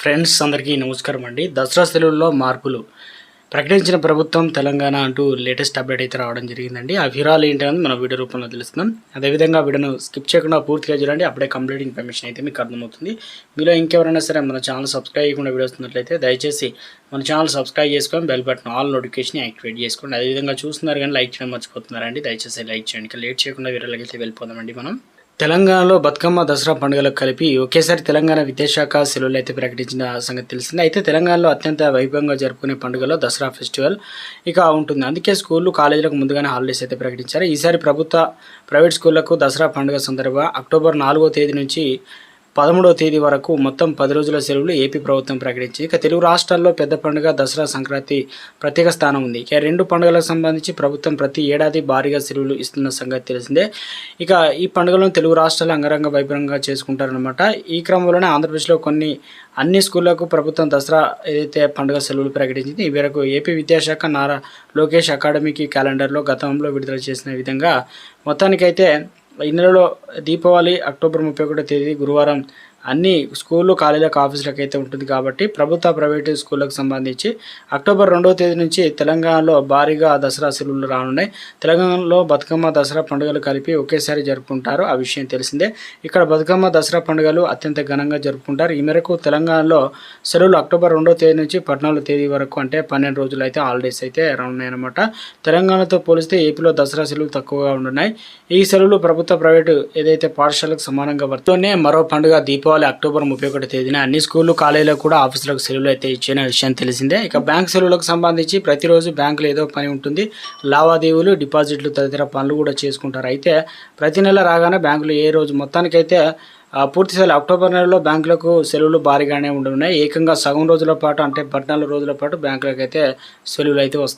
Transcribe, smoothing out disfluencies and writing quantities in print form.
Friends అందరికీ నమస్కారం అండి. దసరా సెలవుల్లో మార్పులు ప్రకటించిన ప్రభుత్వం తెలంగాణ అంటూ లేటెస్ట్ అప్డేట్ అయితే రావడం జరిగిందండి. ఆ వివరాలు ఏంటనేది మన వీడియో రూపంలో తెలుస్తున్నాం. అదేవిధంగా వీడియోను స్కిప్ చేయకుండా పూర్తిగా చూడండి. అప్పుడే కంప్లీట్ ఇన్ఫర్మేషన్ అయితే మీకు అర్థమవుతుంది. మీలో ఇంకెవరైనా సరే మన ఛానల్ సబ్స్క్రైబ్ చేయకుండా వీడియోస్ ఉన్నట్లయితే దయచేసి మన ఛానల్ సబ్స్క్రైబ్ చేసుకొని bell button all notification activate చేసుకోండి. అదేవిధంగా చూస్తున్నారు కానీ లైక్ చేయడం మర్చిపోతున్నారండి. దయచేసి లైక్ చేయండి. ఇక లేట్ చేయకుండా వీడియోలోకి అయితే వెళ్ళిపోదామండి మనం. తెలంగాణలో బతుకమ్మ దసరా పండుగలకు కలిపి ఒకేసారి తెలంగాణ విద్యాశాఖ సెలవులు అయితే ప్రకటించిన సంగతి తెలిసింది. అయితే తెలంగాణలో అత్యంత వైభవంగా జరుపుకునే పండుగలో దసరా ఫెస్టివల్ ఇక ఉంటుంది. అందుకే స్కూళ్ళు కాలేజీలకు ముందుగానే హాలిడేస్ అయితే ప్రకటించారు. ఈసారి ప్రైవేట్ స్కూళ్లకు దసరా పండుగ సందర్భంగా అక్టోబర్ 4వ తేదీ నుంచి 13వ తేదీ వరకు మొత్తం 10 రోజుల సెలవులు ఏపీ ప్రభుత్వం ప్రకటించింది. ఇక తెలుగు రాష్ట్రాల్లో పెద్ద పండుగ దసరా, సంక్రాంతి ప్రత్యేక స్థానం ఉంది. ఇక రెండు పండుగలకు సంబంధించి ప్రభుత్వం ప్రతి ఏడాది భారీగా సెలవులు ఇస్తున్న సంగతి తెలిసిందే. ఇక ఈ పండుగలను తెలుగు రాష్ట్రాలు అంగరంగ వైభవంగా చేసుకుంటారనమాట. ఈ క్రమంలోనే ఆంధ్రప్రదేశ్లో అన్ని స్కూళ్లకు ప్రభుత్వం దసరా ఏదైతే పండుగ సెలవులు ప్రకటించింది. ఈ మేరకు ఏపీ విద్యాశాఖ నారా లోకేష్ అకాడమిక్ క్యాలెండర్లో గతంలో విడుదల చేసిన విధంగా మొత్తానికైతే ఈ నెలలో దీపావళి అక్టోబర్ 31వ తేదీ గురువారం అన్ని స్కూళ్ళు, కాలేజీలకు, ఆఫీసులకు అయితే ఉంటుంది. కాబట్టి ప్రభుత్వ, ప్రైవేటు స్కూళ్ళకు సంబంధించి అక్టోబర్ 2వ తేదీ నుంచి తెలంగాణలో భారీగా దసరా సెలవులు రానున్నాయి. తెలంగాణలో బతుకమ్మ, దసరా పండుగలు కలిపి ఒకేసారి జరుపుకుంటారు. ఆ విషయం తెలిసిందే. ఇక్కడ బతుకమ్మ, దసరా పండుగలు అత్యంత ఘనంగా జరుపుకుంటారు. ఈ మేరకు తెలంగాణలో సెలవులు అక్టోబర్ 2వ తేదీ నుంచి 14వ తేదీ వరకు, అంటే 12 రోజులు అయితే హాలిడేస్ అయితే రానున్నాయన్నమాట. తెలంగాణతో పోలిస్తే ఏపీలో దసరా సెలవులు తక్కువగా ఉన్నాయి. ఈ సెలవులు ప్రభుత్వ, ప్రైవేటు ఏదైతే పాఠశాలకు సమానంగా వర్తనే. మరో పండుగ దీపావళి అక్టోబర్ 31వ తేదీన అన్ని స్కూళ్ళు, కాలేజీలకు కూడా ఆఫీసులకు సెలవులు అయితే ఇచ్చిన విషయం తెలిసిందే. ఇక బ్యాంక్ సెలవులకు సంబంధించి ప్రతిరోజు బ్యాంకులో ఏదో పని ఉంటుంది. లావాదేవీలు, డిపాజిట్లు తదితర పనులు కూడా చేసుకుంటారు. అయితే ప్రతి నెల రాగానే బ్యాంకులు ఏ రోజు మొత్తానికైతే పూర్తి స్థాయిలో అక్టోబర్ నెలలో బ్యాంకులకు సెలవులు భారీగానే ఉండనున్నాయి. ఏకంగా సగం రోజుల పాటు, అంటే 14 రోజుల పాటు బ్యాంకులకు అయితే సెలవులు అయితే వస్తున్నాయి.